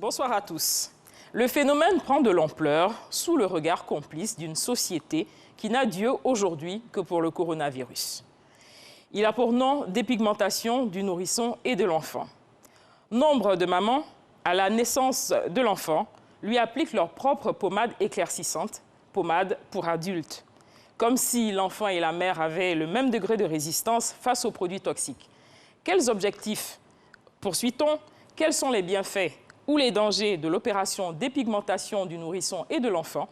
Bonsoir à tous. Le phénomène prend de l'ampleur sous le regard complice d'une société qui n'a Dieu aujourd'hui que pour le coronavirus. Il a pour nom dépigmentation du nourrisson et de l'enfant. Nombre de mamans, à la naissance de l'enfant, lui appliquent leur propre pommade éclaircissante, pommade pour adultes, comme si l'enfant et la mère avaient le même degré de résistance face aux produits toxiques. Quels objectifs poursuit-on? Quels sont les bienfaits ou les dangers de l'opération dépigmentation du nourrisson et de l'enfant?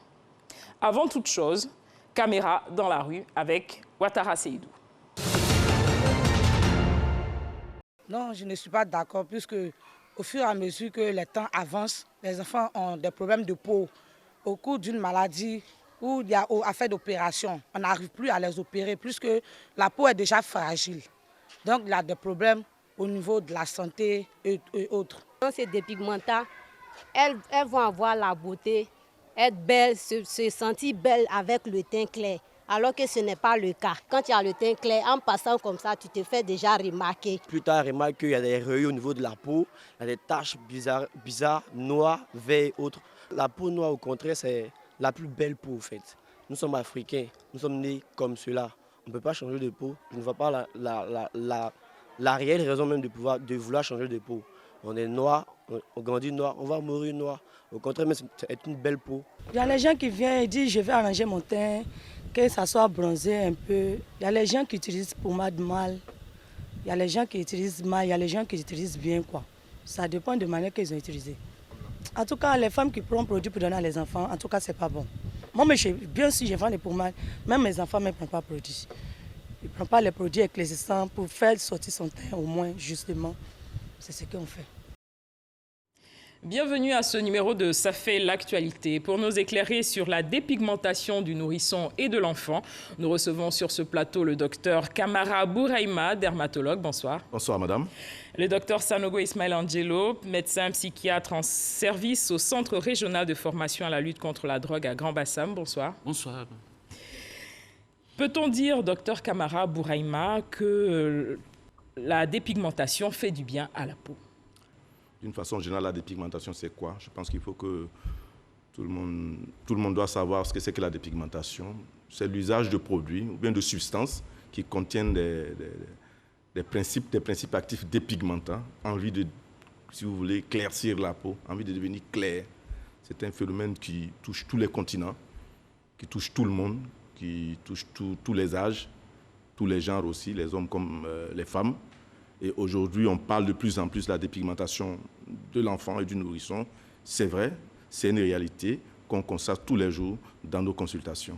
Avant toute chose, caméra dans la rue avec Ouattara Seydou. Non, je ne suis pas d'accord puisque au fur et à mesure que les temps avancent, les enfants ont des problèmes de peau. Au cours d'une maladie où il y a affaire d'opération, on n'arrive plus à les opérer puisque la peau est déjà fragile. Donc il y a des problèmes au niveau de la santé et autres. Dans ces dépigmentants, elles vont avoir la beauté, être belles, se sentir belles avec le teint clair. Alors que ce n'est pas le cas. Quand tu as le teint clair, en passant comme ça, tu te fais déjà remarquer. Plus tard, on remarque qu'il y a des rayures au niveau de la peau, il y a des taches bizarres, noires, verts et autres. La peau noire, au contraire, c'est la plus belle peau, en fait. Nous sommes africains, nous sommes nés comme cela. On ne peut pas changer de peau. Je ne vois pas la réelle raison même de vouloir changer de peau. On est noir, on grandit noir, on va mourir noir. Au contraire, c'est une belle peau. Il y a les gens qui viennent et disent je vais arranger mon teint, que ça soit bronzé un peu. Il y a les gens qui utilisent pommade mal. Il y a les gens qui utilisent mal, il y a les gens qui utilisent bien, quoi. Ça dépend de la manière qu'ils ont utilisé. En tout cas, les femmes qui prennent produit pour donner à les enfants, en tout cas, c'est pas bon. Moi, bien sûr, je vends les pommades. Même mes enfants ne prennent pas produit. Ils ne prennent pas les produits éclaircissants pour faire sortir son teint au moins, justement. C'est ce qu'on fait. Bienvenue à ce numéro de Ça fait l'actualité. Pour nous éclairer sur la dépigmentation du nourrisson et de l'enfant, nous recevons sur ce plateau le docteur Kamara Bouraïma, dermatologue. Bonsoir. Bonsoir, madame. Le docteur Sanogo Ismaël Angelo, médecin psychiatre en service au Centre régional de formation à la lutte contre la drogue à Grand-Bassam. Bonsoir. Bonsoir. Peut-on dire, docteur Kamara Bouraïma, que la dépigmentation fait du bien à la peau? D'une façon générale, la dépigmentation, c'est quoi? Je pense qu'il faut que tout le monde doit savoir ce que c'est que la dépigmentation. C'est l'usage de produits ou bien de substances qui contiennent des principes actifs dépigmentants, envie de, si vous voulez, éclaircir la peau, envie de devenir clair. C'est un phénomène qui touche tous les continents, qui touche tout le monde, qui touche tous les âges, tous les genres aussi, les hommes comme les femmes. Et aujourd'hui, on parle de plus en plus de la dépigmentation de l'enfant et du nourrisson. C'est vrai, c'est une réalité qu'on constate tous les jours dans nos consultations.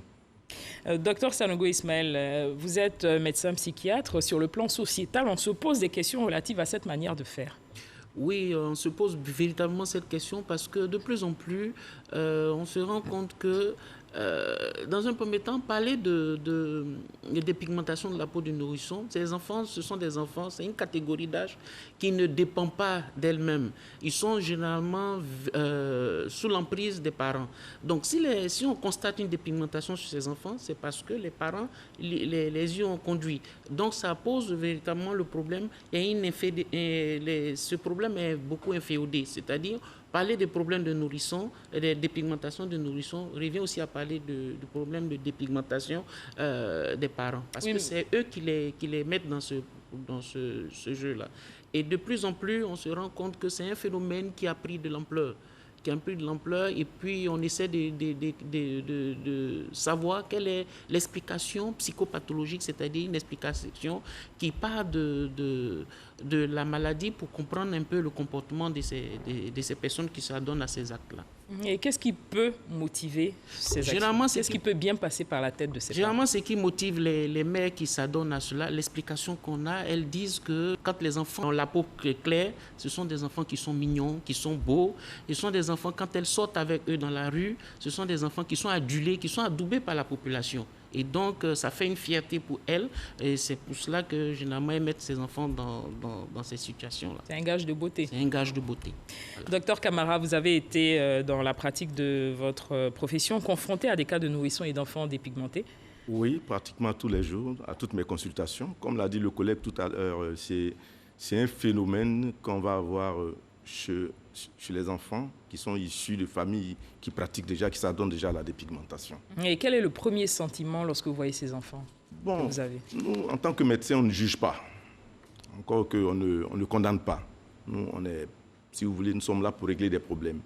Docteur Sanogo Ismaël, vous êtes médecin psychiatre. Sur le plan sociétal, on se pose des questions relatives à cette manière de faire. Oui, on se pose véritablement cette question parce que de plus en plus, on se rend compte que, dans un premier temps, parler de dépigmentation de la peau du nourrisson, ces enfants, ce sont des enfants, c'est une catégorie d'âge qui ne dépend pas d'elle-même. Ils sont généralement sous l'emprise des parents. Donc, si on constate une dépigmentation sur ces enfants, c'est parce que les parents les y ont conduits. Donc, ça pose véritablement le problème. Ce problème est beaucoup inféodé, c'est-à-dire parler des problèmes de nourrisson et des dépigmentations de nourrissons revient aussi à parler du problème de dépigmentation des parents. Parce que c'est eux qui les mettent dans ce jeu-là. Et de plus en plus, on se rend compte que c'est un phénomène qui a pris de l'ampleur. Et puis on essaie de savoir quelle est l'explication psychopathologique, c'est-à-dire une explication qui part de la maladie pour comprendre un peu le comportement de ces personnes qui s'adonnent à ces actes-là. Et qu'est-ce qui peut motiver ces actions? Qu'est-ce qui peut bien passer par la tête de ces parents? Généralement, ce qui motive les mères qui s'adonnent à cela, l'explication qu'on a, elles disent que quand les enfants ont la peau claire, ce sont des enfants qui sont mignons, qui sont beaux. Ce sont des enfants, quand elles sortent avec eux dans la rue, ce sont des enfants qui sont adulés, qui sont adoubés par la population. Et donc, ça fait une fierté pour elles. Et c'est pour cela que, généralement, elles mettent ces enfants dans ces situations-là. C'est un gage de beauté. C'est un gage de beauté. Voilà. Docteur Kamara, vous avez été, dans la pratique de votre profession, confronté à des cas de nourrissons et d'enfants dépigmentés? Oui, pratiquement tous les jours, à toutes mes consultations. Comme l'a dit le collègue tout à l'heure, c'est un phénomène qu'on va avoir chez les enfants qui sont issus de familles qui pratiquent déjà, qui s'adonnent déjà à la dépigmentation. Et quel est le premier sentiment lorsque vous voyez ces enfants que vous avez? Nous, en tant que médecins, on ne juge pas. Encore qu'on ne condamne pas. Nous, si vous voulez, nous sommes là pour régler des problèmes.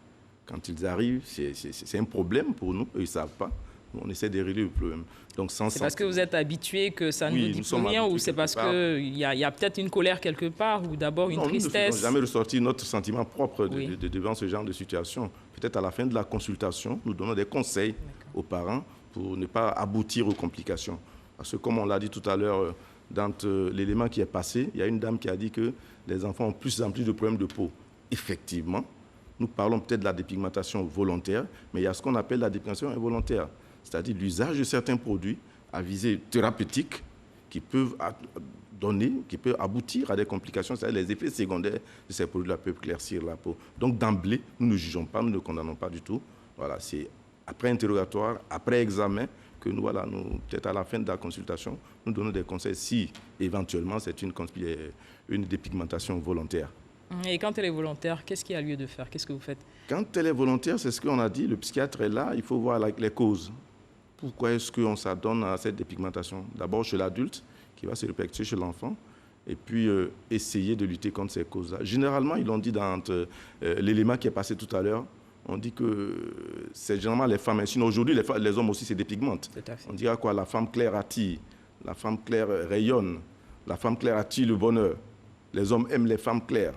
Quand ils arrivent, c'est un problème pour nous, eux, ils ne savent pas. On essaie de régler le problème. C'est parce que vous êtes habitué que ça ne vous dit plus rien, ou c'est parce qu'il y a peut-être une colère quelque part, ou d'abord une tristesse? Nous ne faisons jamais ressortir notre sentiment propre devant ce genre de situation. Peut-être à la fin de la consultation, nous donnons des conseils aux parents pour ne pas aboutir aux complications. Parce que comme on l'a dit tout à l'heure, dans l'élément qui est passé, il y a une dame qui a dit que les enfants ont plus en plus de problèmes de peau. Effectivement, nous parlons peut-être de la dépigmentation volontaire, mais il y a ce qu'on appelle la dépigmentation involontaire, c'est-à-dire l'usage de certains produits à visée thérapeutique qui peuvent aboutir à des complications, c'est-à-dire les effets secondaires de ces produits-là peuvent éclaircir la peau. Donc d'emblée, nous ne jugeons pas, nous ne condamnons pas du tout. Voilà, c'est après interrogatoire, après examen, que nous, peut-être à la fin de la consultation, nous donnons des conseils si éventuellement c'est une dépigmentation volontaire. Et quand elle est volontaire, qu'est-ce qu'il y a lieu de faire? Qu'est-ce que vous faites? Quand elle est volontaire, c'est ce qu'on a dit, le psychiatre est là, il faut voir les causes. Pourquoi est-ce qu'on s'adonne à cette dépigmentation? D'abord chez l'adulte, qui va se répercuter chez l'enfant, et puis essayer de lutter contre ces causes-là. Généralement, ils l'ont dit dans l'élément qui est passé tout à l'heure, on dit que c'est généralement les femmes. Sinon, aujourd'hui, les hommes aussi se dépigmentent. On dira quoi? La femme claire attire, la femme claire rayonne, la femme claire attire le bonheur. Les hommes aiment les femmes claires.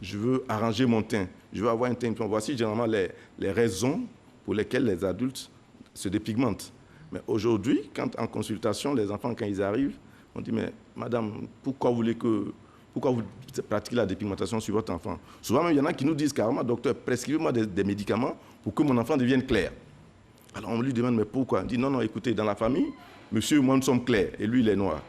Je veux arranger mon teint, je veux avoir un teint. Voici généralement les raisons pour lesquelles les adultes se dépigmentent. Mais aujourd'hui, quand en consultation, les enfants, quand ils arrivent, on dit, mais madame, pourquoi vous pratiquez la dépigmentation sur votre enfant? Souvent, même, il y en a qui nous disent carrément, docteur, prescrivez-moi des médicaments pour que mon enfant devienne clair. Alors on lui demande, mais pourquoi? On dit, non, écoutez, dans la famille, monsieur et moi, nous sommes clairs, et lui, il est noir.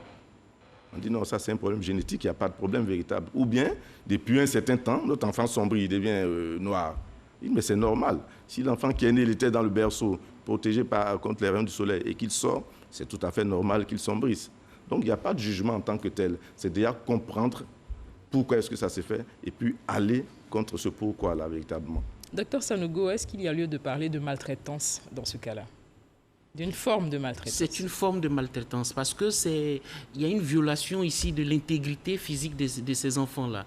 On dit, non, ça c'est un problème génétique, il n'y a pas de problème véritable. Ou bien, depuis un certain temps, notre enfant sombrit, il devient noir. Mais c'est normal. Si l'enfant qui est né, il était dans le berceau, protégé contre les rayons du soleil, et qu'il sort, c'est tout à fait normal qu'il sombrisse. Donc, il n'y a pas de jugement en tant que tel. C'est déjà comprendre pourquoi est-ce que ça s'est fait, et puis aller contre ce pourquoi-là, véritablement. Docteur Sanogo, est-ce qu'il y a lieu de parler de maltraitance dans ce cas-là? D'une forme de maltraitance? C'est une forme de maltraitance parce que il y a une violation ici de l'intégrité physique de ces enfants-là.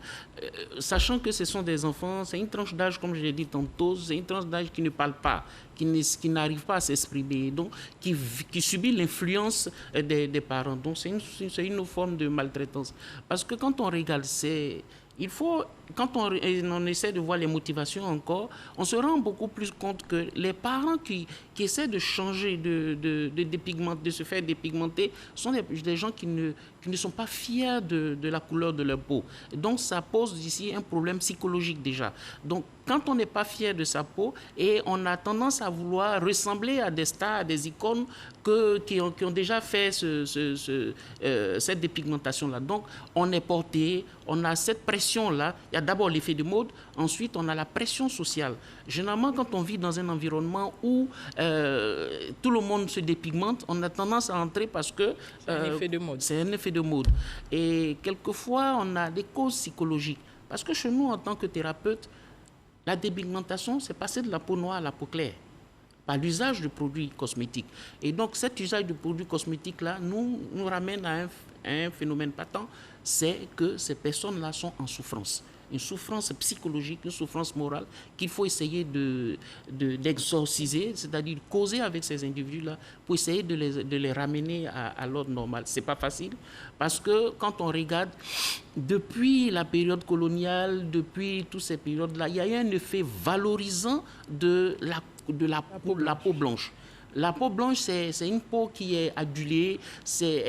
Sachant que ce sont des enfants, c'est une tranche d'âge, comme je l'ai dit tantôt, c'est une tranche d'âge qui ne parle pas, qui n'arrive pas à s'exprimer, donc qui subit l'influence des parents. Donc c'est une forme de maltraitance. Parce que quand on regarde, quand on essaie de voir les motivations encore, on se rend beaucoup plus compte que les parents qui essaient de changer, de se faire dépigmenter, sont des gens qui ne sont pas fiers de la couleur de leur peau. Donc ça pose ici un problème psychologique déjà. Donc quand on n'est pas fier de sa peau et on a tendance à vouloir ressembler à des stars, à des icônes qui ont déjà fait cette dépigmentation-là. Donc on est porté, on a cette pression-là. Il y a d'abord l'effet de mode, ensuite on a la pression sociale. Généralement, quand on vit dans un environnement où tout le monde se dépigmente, on a tendance à entrer parce que c'est un effet de mode. C'est un effet de mode. Et quelquefois, on a des causes psychologiques. Parce que chez nous, en tant que thérapeute, la dépigmentation, c'est passer de la peau noire à la peau claire par l'usage de produits cosmétiques. Et donc, cet usage de produits cosmétiques-là nous ramène à un phénomène patent, c'est que ces personnes-là sont en souffrance. Une souffrance psychologique, une souffrance morale qu'il faut essayer d'exorciser, c'est-à-dire causer avec ces individus-là pour essayer de les ramener à l'ordre normal. Ce n'est pas facile parce que quand on regarde, depuis la période coloniale, depuis toutes ces périodes-là, il y a eu un effet valorisant de la peau blanche. La peau blanche, c'est une peau qui est adulée, c'est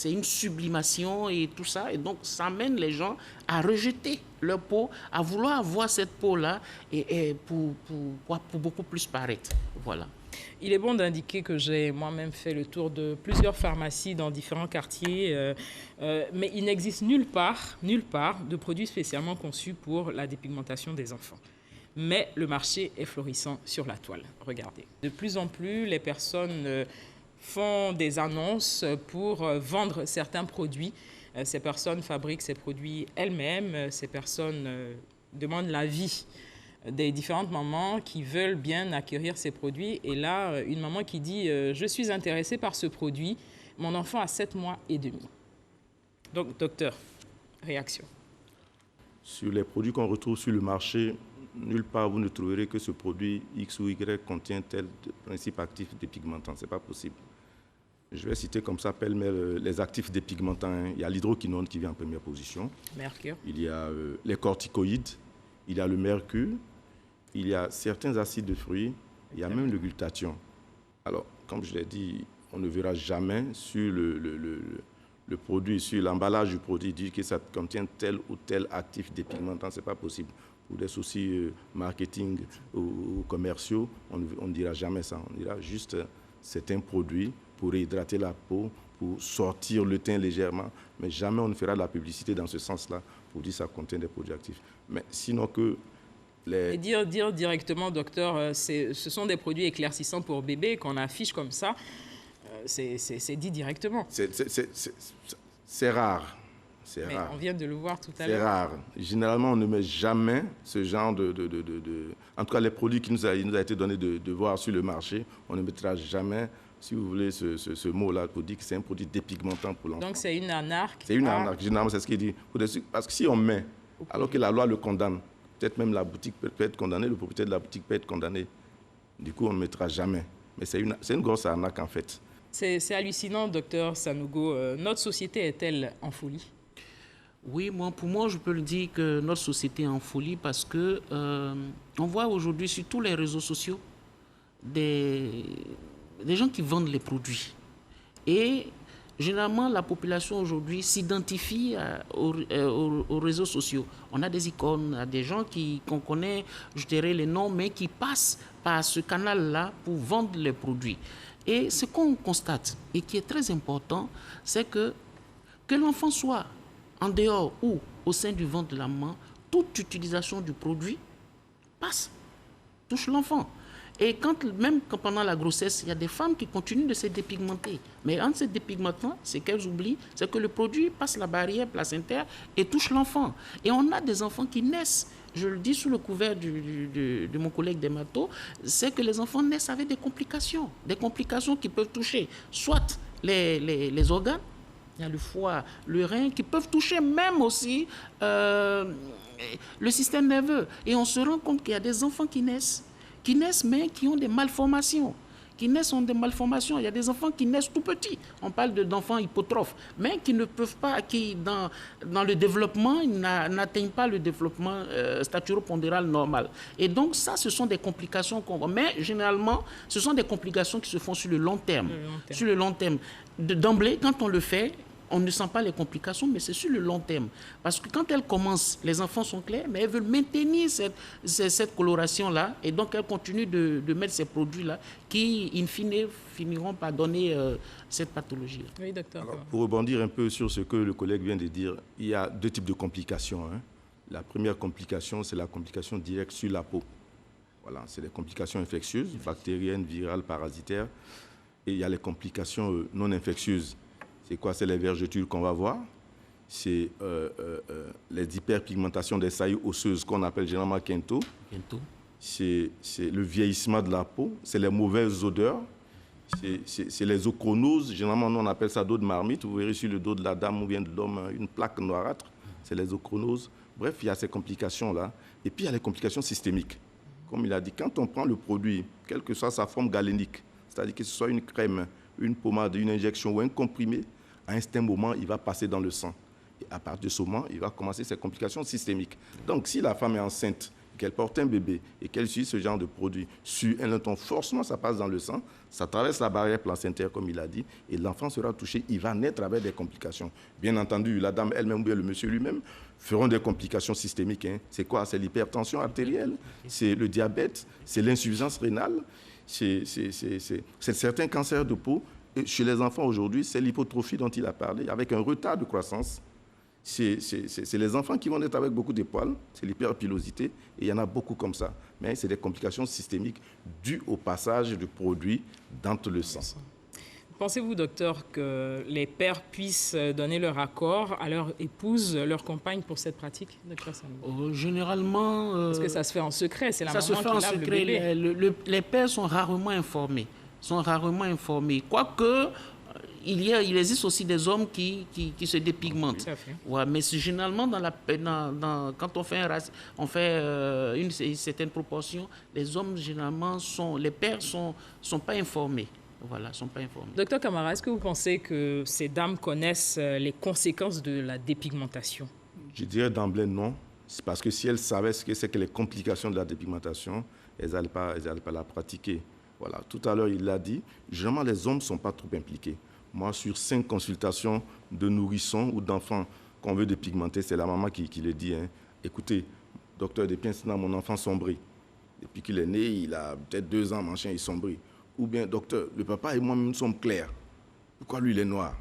une sublimation et tout ça. Et donc, ça amène les gens à rejeter leur peau, à vouloir avoir cette peau-là et pour beaucoup plus paraître. Voilà. Il est bon d'indiquer que j'ai moi-même fait le tour de plusieurs pharmacies dans différents quartiers, mais il n'existe nulle part de produits spécialement conçus pour la dépigmentation des enfants. Mais le marché est florissant sur la toile. Regardez. De plus en plus, les personnes font des annonces pour vendre certains produits. Ces personnes fabriquent ces produits elles-mêmes. Ces personnes demande l'avis des différentes mamans qui veulent bien acquérir ces produits. Et là, une maman qui dit « Je suis intéressée par ce produit, mon enfant a 7 mois et demi ». Donc, docteur, réaction. Sur les produits qu'on retrouve sur le marché, nulle part vous ne trouverez que ce produit X ou Y contient tel principe actif dépigmentant. Ce n'est pas possible. Je vais citer comme ça pêle-mêle les actifs dépigmentants. Il y a l'hydroquinone qui vient en première position. Mercure. Il y a les corticoïdes, il y a le mercure, il y a certains acides de fruits, il y a même le glutathion. Alors, comme je l'ai dit, on ne verra jamais sur le produit, sur l'emballage du produit, dire que ça contient tel ou tel actif dépigmentant. Ce n'est pas possible. Pour des soucis marketing ou commerciaux, on ne dira jamais ça. On dira juste c'est un produit pour réhydrater la peau, pour sortir le teint légèrement, mais jamais on ne fera de la publicité dans ce sens-là pour dire que ça contient des produits actifs. Mais sinon que les... Et dire directement, docteur, ce sont des produits éclaircissants pour bébé qu'on affiche comme ça, c'est dit directement. C'est rare. Mais rare. On vient de le voir tout à l'heure. C'est rare. Généralement, on ne met jamais ce genre de... En tout cas, les produits qui nous a été donnés de voir sur le marché, on ne mettra jamais, si vous voulez, ce mot-là pour dire que c'est un produit dépigmentant pour l'enfant. Donc, c'est une arnaque. C'est une arnaque. Généralement, c'est ce qu'il dit. Parce que si on met, alors que la loi le condamne, peut-être même la boutique peut être condamnée, le propriétaire de la boutique peut être condamné. Du coup, on ne mettra jamais. Mais c'est une grosse arnaque, en fait. C'est hallucinant, docteur Sanogo. Notre société est-elle en folie ? Oui, pour moi, je peux le dire que notre société est en folie parce que on voit aujourd'hui sur tous les réseaux sociaux des gens qui vendent les produits. Et généralement, la population aujourd'hui s'identifie aux réseaux sociaux. On a des icônes, on a des gens qu'on connaît, je dirais les noms, mais qui passent par ce canal-là pour vendre les produits. Et ce qu'on constate, et qui est très important, c'est que l'enfant soit en dehors ou au sein du ventre de la maman, toute utilisation du produit touche l'enfant. Et même pendant la grossesse, il y a des femmes qui continuent de se dépigmenter. Mais en se dépigmentant, c'est qu'elles oublient, c'est que le produit passe la barrière placentaire et touche l'enfant. Et on a des enfants qui naissent, je le dis sous le couvert de mon collègue Demato, c'est que les enfants naissent avec des complications qui peuvent toucher soit les organes, il y a le foie, le rein, qui peuvent toucher même aussi le système nerveux. Et on se rend compte qu'il y a des enfants qui naissent mais qui ont des malformations. Il y a des enfants qui naissent tout petits. On parle d'enfants hypotrophes, mais qui ne peuvent pas, qui dans le développement, n'atteignent pas le développement staturopondéral normal. Et donc ça, ce sont des complications qu'on voit. Mais généralement, ce sont des complications qui se font sur le long terme. Sur le long terme. D'emblée, quand on le fait, on ne sent pas les complications, mais c'est sur le long terme. Parce que quand elles commencent, les enfants sont clairs, mais elles veulent maintenir cette coloration-là, et donc elles continuent de mettre ces produits-là qui, in fine, finiront par donner cette pathologie. Oui, docteur. Alors, pour rebondir un peu sur ce que le collègue vient de dire, il y a deux types de complications. La première complication, c'est la complication directe sur la peau. Voilà, c'est des complications infectieuses, bactériennes, virales, parasitaires. Et il y a les complications non infectieuses. C'est quoi? C'est les vergetures qu'on va voir. C'est les hyperpigmentations des saillies osseuses qu'on appelle généralement quinto. C'est le vieillissement de la peau. C'est les mauvaises odeurs. C'est les ochronoses. Généralement, nous, on appelle ça dos de marmite. Vous verrez sur le dos de la dame ou bien de l'homme une plaque noirâtre. C'est les ochronoses. Bref, il y a ces complications-là. Et puis, il y a les complications systémiques. Comme il a dit, quand on prend le produit, quelle que soit sa forme galénique, c'est-à-dire que ce soit une crème, une pommade, une injection ou un comprimé, à un certain moment, il va passer dans le sang. Et à partir de ce moment, il va commencer ces complications systémiques. Donc, si la femme est enceinte, qu'elle porte un bébé et qu'elle utilise ce genre de produit sur un longtemps, forcément, ça passe dans le sang, ça traverse la barrière placentaire, comme il a dit, et l'enfant sera touché, il va naître avec des complications. Bien entendu, la dame elle-même ou bien le monsieur lui-même feront des complications systémiques. C'est quoi? C'est l'hypertension artérielle, c'est le diabète, c'est l'insuffisance rénale, c'est certains cancers de peau. Et chez les enfants aujourd'hui, c'est l'hypotrophie dont il a parlé, avec un retard de croissance. C'est les enfants qui vont naître avec beaucoup de poils, c'est l'hyperpilosité, et il y en a beaucoup comme ça. Mais c'est des complications systémiques dues au passage du produit dans le sang. Pensez-vous, docteur, que les pères puissent donner leur accord à leur épouse, leur compagne pour cette pratique, docteur Sanogo? Généralement... Parce que ça se fait en secret, c'est la maman qui lave le secret. bébé. Les pères sont rarement informés. Quoique, il existe aussi des hommes qui se dépigmentent. Tout à fait. Ouais, mais généralement, quand on fait une certaine proportion, les pères sont pas informés. Voilà, sont pas informés. Docteur Camara, est-ce que vous pensez que ces dames connaissent les conséquences de la dépigmentation? Je dirais d'emblée non. C'est parce que si elles savaient ce que c'est que les complications de la dépigmentation, elles n'allaient pas la pratiquer. Voilà. Tout à l'heure, il l'a dit, généralement, les hommes ne sont pas trop impliqués. Moi, sur 5 consultations de nourrissons ou d'enfants qu'on veut dépigmenter, c'est la maman qui le dit. Hein. Écoutez, docteur Despiens, mon enfant sombrit. Depuis qu'il est né, il a peut-être 2 ans, machin, il sombrit. Ou bien, docteur, le papa et moi-même sommes clairs. Pourquoi lui, il est noir?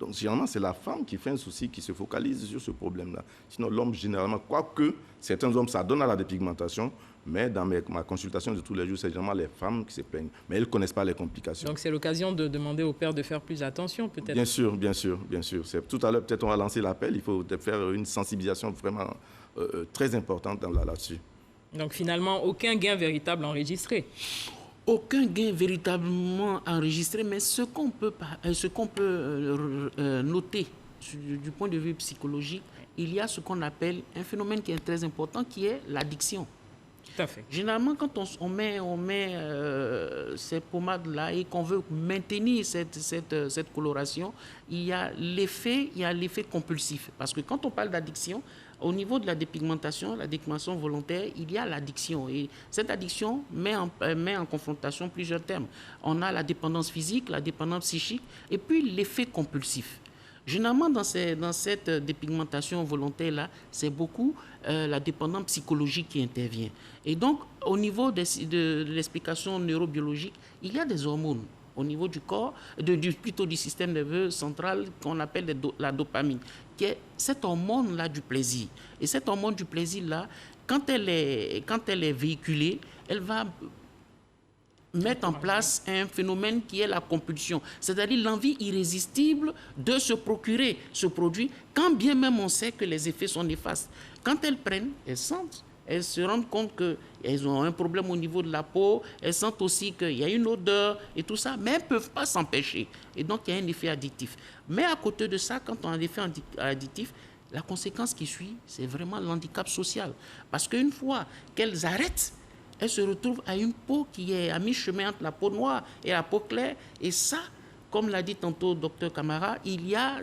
Donc, généralement, c'est la femme qui fait un souci, qui se focalise sur ce problème-là. Sinon, l'homme, généralement, quoique certains hommes s'adonnent à la dépigmentation, mais dans ma consultation de tous les jours, c'est généralement les femmes qui se plaignent. Mais elles ne connaissent pas les complications. Donc, c'est l'occasion de demander au père de faire plus attention, peut-être? Bien sûr, bien sûr, bien sûr. Tout à l'heure, peut-être on va lancer l'appel. Il faut faire une sensibilisation vraiment très importante là-dessus. Donc, finalement, aucun gain véritable enregistré? Aucun gain véritablement enregistré, mais ce qu'on peut noter du point de vue psychologique, il y a ce qu'on appelle un phénomène qui est très important, qui est l'addiction. Tout à fait. Généralement, quand on met ces pommades-là et qu'on veut maintenir cette coloration, il y a l'effet compulsif. Parce que quand on parle d'addiction, au niveau de la dépigmentation volontaire, il y a l'addiction. Et cette addiction met en confrontation plusieurs termes. On a la dépendance physique, la dépendance psychique, et puis l'effet compulsif. Généralement, dans cette dépigmentation volontaire-là, c'est beaucoup la dépendance psychologique qui intervient. Et donc, au niveau de l'explication neurobiologique, il y a des hormones au niveau du corps, plutôt du système nerveux central qu'on appelle la dopamine, qui est cette hormone-là du plaisir. Et cette hormone du plaisir-là, quand elle est véhiculée, elle va mettre en place un phénomène qui est la compulsion, c'est-à-dire l'envie irrésistible de se procurer ce produit, quand bien même on sait que les effets sont néfastes. Quand elles prennent, elles sentent, elles se rendent compte qu'elles ont un problème au niveau de la peau, elles sentent aussi qu'il y a une odeur et tout ça, mais elles ne peuvent pas s'empêcher. Et donc, il y a un effet addictif. Mais à côté de ça, quand on a un effet addictif, la conséquence qui suit, c'est vraiment l'handicap social. Parce qu'une fois qu'elles arrêtent, elles se retrouvent à une peau qui est à mi-chemin entre la peau noire et la peau claire. Et ça, comme l'a dit tantôt Dr Camara, il y a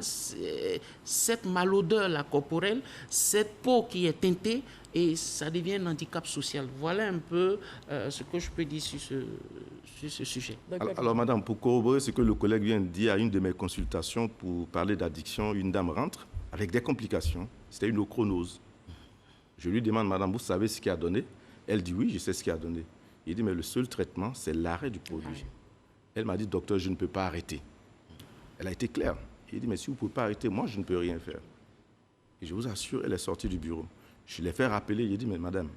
cette malodeur corporelle, cette peau qui est teintée, et ça devient un handicap social. Voilà un peu ce que je peux dire sur ce sujet. Alors, madame, pour corroborer ce que le collègue vient de dire, à une de mes consultations pour parler d'addiction, une dame rentre avec des complications. C'était une ochronose. Je lui demande, madame, vous savez ce qui a donné? Elle dit oui, je sais ce qui a donné. Il dit, mais le seul traitement, c'est l'arrêt du produit. Elle m'a dit, docteur, je ne peux pas arrêter. Elle a été claire. Il dit, mais si vous ne pouvez pas arrêter, moi, je ne peux rien faire. Et je vous assure, elle est sortie du bureau. Je l'ai fait rappeler. Il dit, mais madame,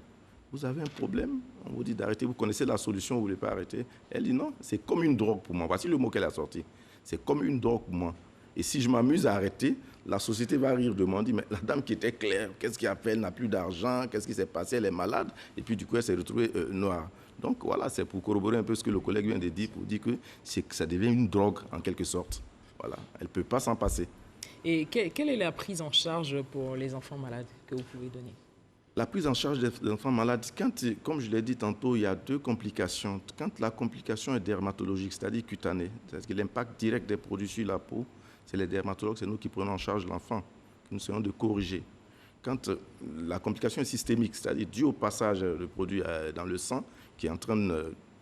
vous avez un problème? On vous dit d'arrêter, vous connaissez la solution, vous ne voulez pas arrêter? Elle dit, non, c'est comme une drogue pour moi. Voici le mot qu'elle a sorti. C'est comme une drogue pour moi. Et si je m'amuse à arrêter, la société va rire de moi. On dit, mais la dame qui était claire, qu'est-ce qui a fait? Elle n'a plus d'argent, qu'est-ce qui s'est passé? Elle est malade. Et puis, du coup, elle s'est retrouvée noire. Donc, voilà, c'est pour corroborer un peu ce que le collègue vient de dire, pour dire que ça devient une drogue, en quelque sorte. Voilà, elle ne peut pas s'en passer. Et quelle est la prise en charge pour les enfants malades que vous pouvez donner? La prise en charge des enfants malades, comme je l'ai dit tantôt, il y a 2 complications. Quand la complication est dermatologique, c'est-à-dire cutanée, c'est-à-dire que l'impact direct des produits sur la peau, c'est les dermatologues, c'est nous qui prenons en charge l'enfant, que nous essayons de corriger. Quand la complication est systémique, c'est-à-dire due au passage du produit dans le sang, qui entraîne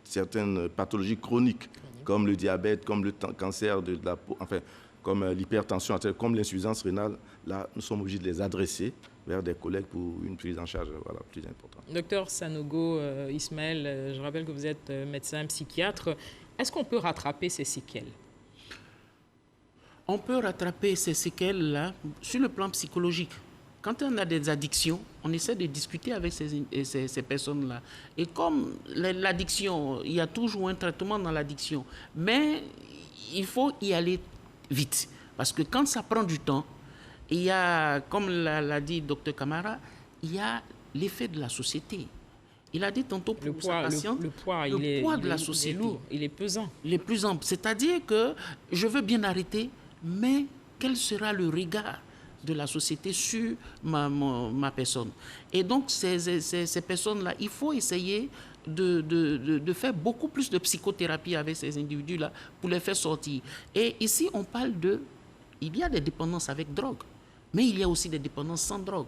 certaines pathologies chroniques, comme le diabète, comme le cancer de la peau, enfin, comme l'hypertension, comme l'insuffisance rénale, là, nous sommes obligés de les adresser vers des collègues pour une prise en charge plus importante. Docteur Sanogo Ismaël, je rappelle que vous êtes médecin psychiatre. Est-ce qu'on peut rattraper ces séquelles? On peut rattraper ces séquelles-là sur le plan psychologique. Quand on a des addictions, on essaie de discuter avec ces personnes-là. Et comme l'addiction, il y a toujours un traitement dans l'addiction, mais il faut y aller vite. Parce que quand ça prend du temps, il y a, comme l'a dit Dr Camara, il y a l'effet de la société. Il a dit tantôt pour sa patiente, le poids de la société. Il est lourd, il est pesant. Il est pesant. C'est-à-dire que je veux bien arrêter, mais quel sera le regard de la société sur ma personne? Et donc, ces personnes-là, il faut essayer de faire beaucoup plus de psychothérapie avec ces individus-là pour les faire sortir. Et ici, on parle il y a des dépendances avec drogue, mais il y a aussi des dépendances sans drogue.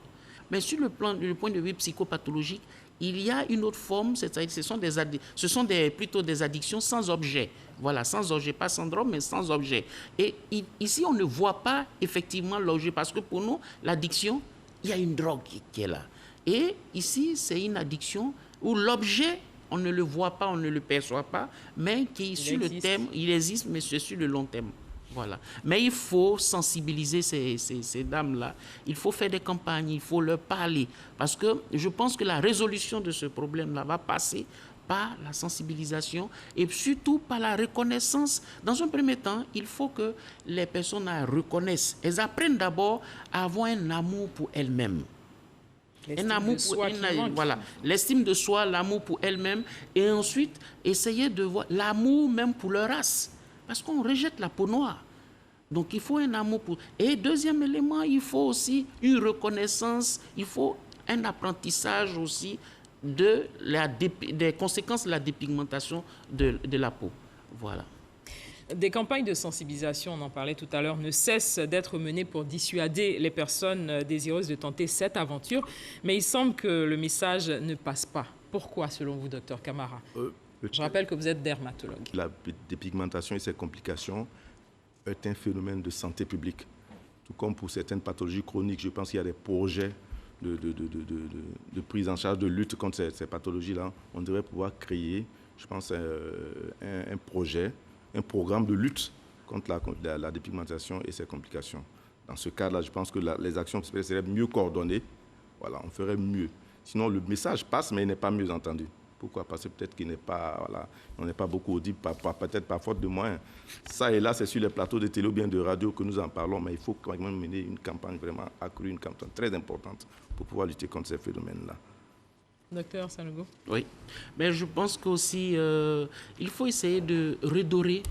Mais sur le point de vue psychopathologique, il y a une autre forme, c'est-à-dire ce sont plutôt des addictions sans objet. Voilà, sans objet, pas sans drogue, mais sans objet. Et ici, on ne voit pas effectivement l'objet, parce que pour nous, l'addiction, il y a une drogue qui est là. Et ici, c'est une addiction où l'objet, on ne le voit pas, on ne le perçoit pas, mais qui est sur le thème, il existe, mais c'est sur le long terme. Voilà. Mais il faut sensibiliser ces dames-là. Il faut faire des campagnes, il faut leur parler. Parce que je pense que la résolution de ce problème-là va passer par la sensibilisation et surtout par la reconnaissance. Dans un premier temps, il faut que les personnes la reconnaissent. Elles apprennent d'abord à avoir un amour pour elles-mêmes. Un amour pour elles-mêmes. Voilà. L'estime de soi, l'amour pour elles-mêmes. Et ensuite, essayer de voir l'amour même pour leur race. Parce qu'on rejette la peau noire. Donc, il faut un amour pour... Et deuxième élément, il faut aussi une reconnaissance, il faut un apprentissage aussi des conséquences de la dépigmentation de la peau. Voilà. Des campagnes de sensibilisation, on en parlait tout à l'heure, ne cessent d'être menées pour dissuader les personnes désireuses de tenter cette aventure. Mais il semble que le message ne passe pas. Pourquoi, selon vous, docteur Camara? Je rappelle que vous êtes dermatologue. La dépigmentation et ses complications est un phénomène de santé publique. Tout comme pour certaines pathologies chroniques, je pense qu'il y a des projets de prise en charge, de lutte contre ces pathologies-là. On devrait pouvoir créer, je pense, un projet, un programme de lutte contre la dépigmentation et ses complications. Dans ce cas-là, je pense que les actions seraient mieux coordonnées. Voilà, on ferait mieux. Sinon, le message passe, mais il n'est pas mieux entendu. Pourquoi? Parce que peut-être on n'est pas beaucoup audible, peut-être par faute de moyens. Ça et là, c'est sur les plateaux de télé ou bien de radio que nous en parlons, mais il faut quand même mener une campagne vraiment accrue, une campagne très importante pour pouvoir lutter contre ces phénomènes-là. Docteur Sanogo? Oui, mais je pense qu'aussi, il faut essayer de redorer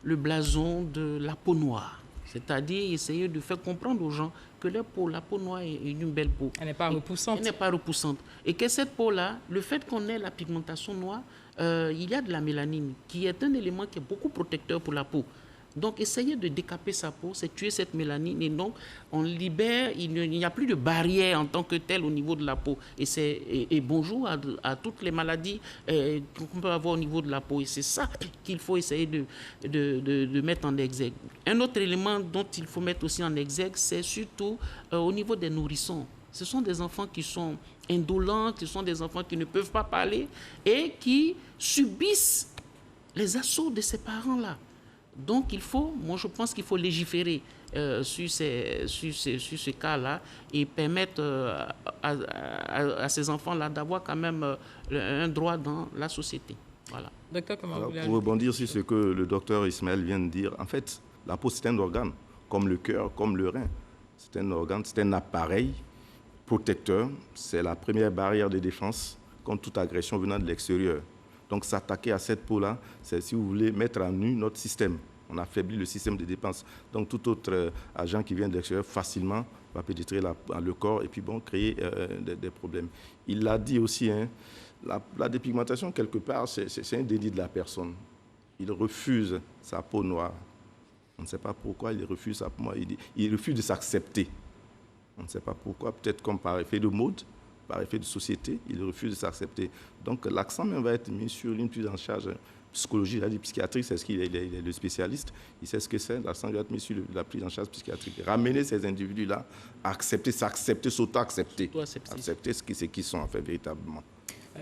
le blason de la peau noire. C'est-à-dire essayer de faire comprendre aux gens que la peau noire est une belle peau. Elle n'est pas repoussante. Elle n'est pas repoussante. Et que cette peau-là, le fait qu'on ait la pigmentation noire, il y a de la mélanine, qui est un élément qui est beaucoup protecteur pour la peau. Donc, essayer de décaper sa peau, c'est tuer cette mélanine. Et donc, on libère, il n'y a plus de barrière en tant que telle au niveau de la peau. Et bonjour à toutes les maladies qu'on peut avoir au niveau de la peau. Et c'est ça qu'il faut essayer de mettre en exergue. Un autre élément dont il faut mettre aussi en exergue, c'est surtout au niveau des nourrissons. Ce sont des enfants qui sont indolents, ce sont des enfants qui ne peuvent pas parler et qui subissent les assauts de ces parents-là. Donc, moi je pense qu'il faut légiférer sur ce cas-là et permettre à ces enfants-là d'avoir quand même un droit dans la société. Voilà. Docteur, comment vous voulez pour rebondir sur ce que le docteur Ismaël vient de dire, en fait, la peau, c'est un organe, comme le cœur, comme le rein. C'est un organe, c'est un appareil protecteur. C'est la première barrière de défense contre toute agression venant de l'extérieur. Donc, s'attaquer à cette peau-là, c'est, si vous voulez, mettre à nu notre système. On affaiblit le système de défense. Donc, tout autre agent qui vient de l'extérieur facilement va pénétrer le corps et puis créer des problèmes. Il l'a dit aussi, hein, la dépigmentation, quelque part, c'est un déni de la personne. Il refuse sa peau noire. On ne sait pas pourquoi il refuse sa peau noire. Il refuse de s'accepter. On ne sait pas pourquoi, peut-être comme par effet de mode, par effet de société, il refuse de s'accepter. Donc l'accent même va être mis sur une prise en charge psychologique, il a dit psychiatrique, c'est ce qu'il est le spécialiste, il sait ce que c'est, l'accent va être mis sur la prise en charge psychiatrique. Ramener ces individus-là à accepter, s'accepter, s'auto-accepter, accepter ce qu'ils sont en fait véritablement.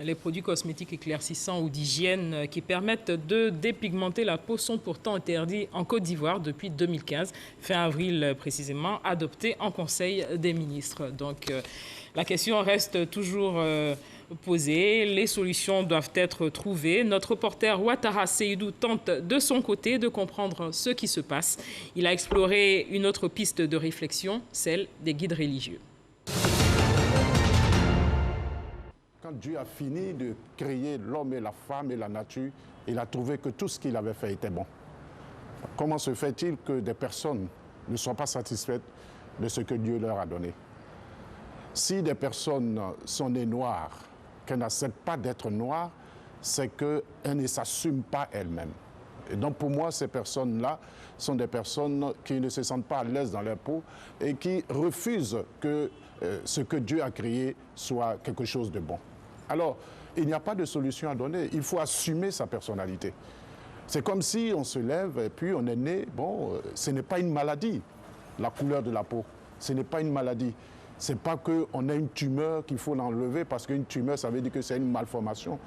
Les produits cosmétiques éclaircissants ou d'hygiène qui permettent de dépigmenter la peau sont pourtant interdits en Côte d'Ivoire depuis 2015, fin avril précisément, adopté en Conseil des ministres. Donc la question reste toujours posées, les solutions doivent être trouvées. Notre reporter Ouattara Seydou tente de son côté de comprendre ce qui se passe. Il a exploré une autre piste de réflexion, celle des guides religieux. Quand Dieu a fini de créer l'homme et la femme et la nature, il a trouvé que tout ce qu'il avait fait était bon. Comment se fait-il que des personnes ne soient pas satisfaites de ce que Dieu leur a donné? Si des personnes sont nées noires, qu'elles n'acceptent pas d'être noires, c'est qu'elles ne s'assument pas elles-mêmes. Et donc pour moi, ces personnes-là sont des personnes qui ne se sentent pas à l'aise dans leur peau et qui refusent que ce que Dieu a créé soit quelque chose de bon. Alors, il n'y a pas de solution à donner. Il faut assumer sa personnalité. C'est comme si on se lève et puis on est né. Bon, ce n'est pas une maladie, la couleur de la peau. Ce n'est pas une maladie. Ce n'est pas qu'on a une tumeur qu'il faut l'enlever parce qu'une tumeur, ça veut dire que c'est une malformation.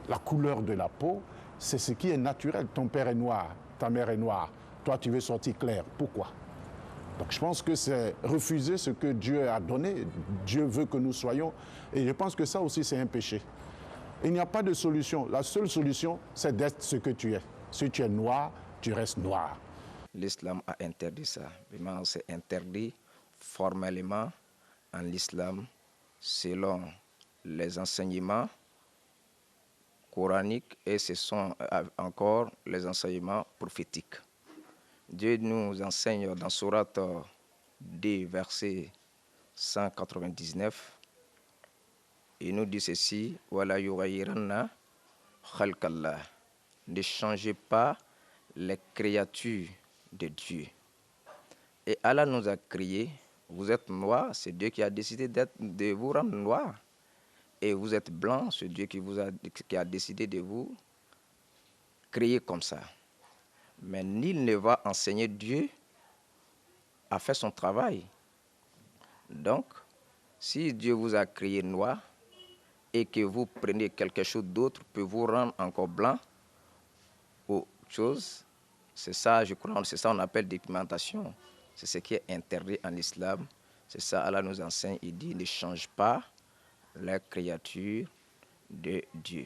La couleur de la peau, c'est ce qui est naturel. Ton père est noir, ta mère est noire. Toi, tu veux sortir clair. Pourquoi? Donc je pense que c'est refuser ce que Dieu a donné. Dieu veut que nous soyons. Et je pense que ça aussi, c'est un péché. Il n'y a pas de solution. La seule solution, c'est d'être ce que tu es. Si tu es noir, tu restes noir. L'islam a interdit ça. Vraiment, c'est interdit formellement en l'islam selon les enseignements coraniques et ce sont encore les enseignements prophétiques. Dieu nous enseigne dans Sourate 2, verset 199, il nous dit ceci, Wala yughayyiranna khalqallah. Ne changez pas les créatures de Dieu. Et Allah nous a créés, vous êtes noir, c'est Dieu qui a décidé de vous rendre noir. Et vous êtes blanc, c'est Dieu qui a décidé de vous créer comme ça. Mais nul ne va enseigner Dieu à faire son travail. Donc, si Dieu vous a créé noir et que vous prenez quelque chose d'autre pour vous rendre encore blanc, ou chose, c'est ça, je crois, c'est ça qu'on appelle dépigmentation. C'est ce qui est interdit en islam. C'est ça, Allah nous enseigne, il dit, ne change pas la créature de Dieu.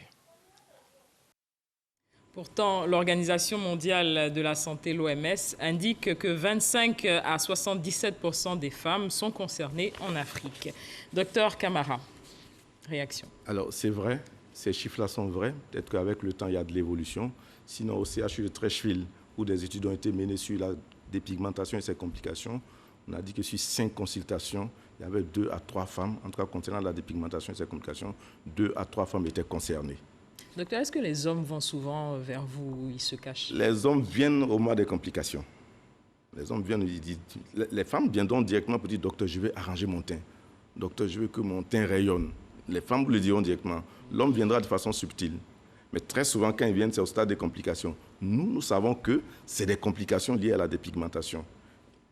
Pourtant, l'Organisation mondiale de la santé, l'OMS, indique que 25 à 77% des femmes sont concernées en Afrique. Docteur Camara, réaction. Alors, c'est vrai, ces chiffres-là sont vrais. Peut-être qu'avec le temps, il y a de l'évolution. Sinon, au CHU de Trècheville, où des études ont été menées sur la dépigmentation et ses complications, on a dit que sur 5 consultations, il y avait 2 à 3 femmes, en tout cas concernant la dépigmentation et ses complications, 2 à 3 femmes étaient concernées. Docteur, est-ce que les hommes vont souvent vers vous ou ils se cachent? Les hommes viennent au mois des complications. Les hommes viennent, ils disent, les femmes viendront directement pour dire, docteur, je vais arranger mon teint. Docteur, je veux que mon teint rayonne. Les femmes vous le diront directement. L'homme viendra de façon subtile. Mais très souvent, quand ils viennent, c'est au stade des complications. Nous savons que c'est des complications liées à la dépigmentation.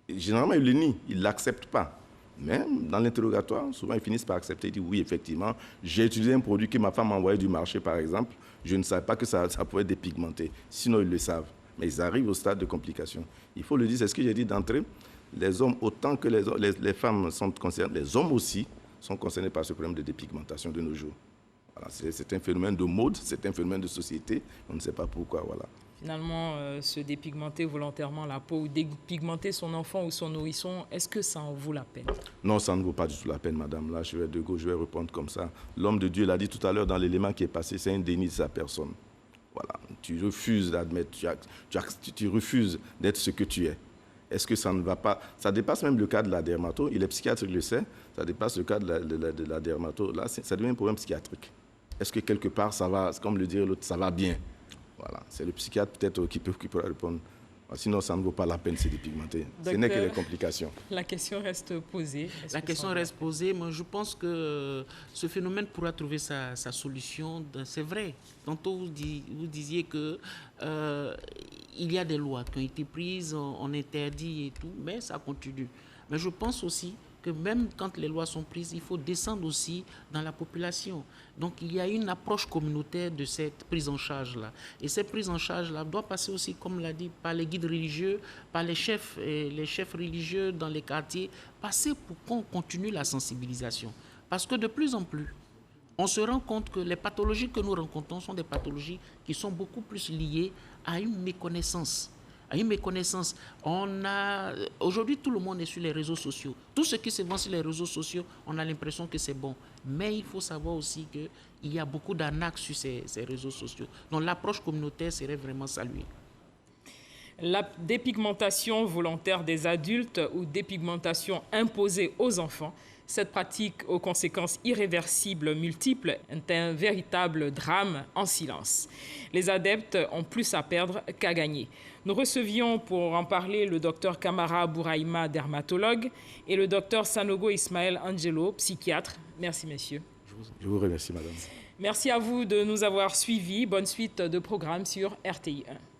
Et généralement, ils le nient, ils ne l'acceptent pas. Mais dans l'interrogatoire, souvent, ils finissent par accepter. Ils disent, oui, effectivement, j'ai utilisé un produit que ma femme m'a envoyé du marché, par exemple. Je ne savais pas que ça pouvait dépigmenter. Sinon, ils le savent. Mais ils arrivent au stade de complication. Il faut le dire, c'est ce que j'ai dit d'entrée. Les hommes, autant que les femmes sont concernées, les hommes aussi sont concernés par ce problème de dépigmentation de nos jours. Voilà, c'est un phénomène de mode, c'est un phénomène de société. On ne sait pas pourquoi, voilà. Finalement, se dépigmenter volontairement la peau ou dépigmenter son enfant ou son nourrisson, est-ce que ça en vaut la peine? Non, ça ne vaut pas du tout la peine, madame. Là, je vais répondre comme ça. L'homme de Dieu l'a dit tout à l'heure dans l'élément qui est passé, c'est un déni de sa personne. Voilà. Tu refuses d'admettre, tu refuses d'être ce que tu es. Est-ce que ça ne va pas? Ça dépasse même le cas de la dermato. Et les psychiatres le savent. Ça dépasse le cas de la dermato. Là, ça devient un problème psychiatrique. Est-ce que quelque part, ça va, comme le dirait l'autre, ça va bien? Voilà, c'est le psychiatre peut-être qui pourra répondre. Sinon, ça ne vaut pas la peine de se dépigmenter. Ce n'est que des complications. La question reste posée. La question reste posée, mais je pense que ce phénomène pourra trouver sa solution. C'est vrai. Tantôt, vous disiez que il y a des lois qui ont été prises, on interdit et tout, mais ça continue. Mais je pense aussi que même quand les lois sont prises, il faut descendre aussi dans la population. Donc il y a une approche communautaire de cette prise en charge-là. Et cette prise en charge-là doit passer aussi, comme l'a dit, par les guides religieux, par les chefs religieux dans les quartiers, passer pour qu'on continue la sensibilisation. Parce que de plus en plus, on se rend compte que les pathologies que nous rencontrons sont des pathologies qui sont beaucoup plus liées à une méconnaissance. Aujourd'hui, tout le monde est sur les réseaux sociaux. Tout ce qui se vend sur les réseaux sociaux, on a l'impression que c'est bon. Mais il faut savoir aussi qu'il y a beaucoup d'arnaques sur ces réseaux sociaux. Donc l'approche communautaire serait vraiment saluée. La dépigmentation volontaire des adultes ou dépigmentation imposée aux enfants, cette pratique aux conséquences irréversibles multiples est un véritable drame en silence. Les adeptes ont plus à perdre qu'à gagner. Nous recevions pour en parler le docteur Kamara Bouraïma, dermatologue, et le docteur Sanogo Ismaël Angelo, psychiatre. Merci, messieurs. Je vous remercie, madame. Merci à vous de nous avoir suivis. Bonne suite de programme sur RTI 1.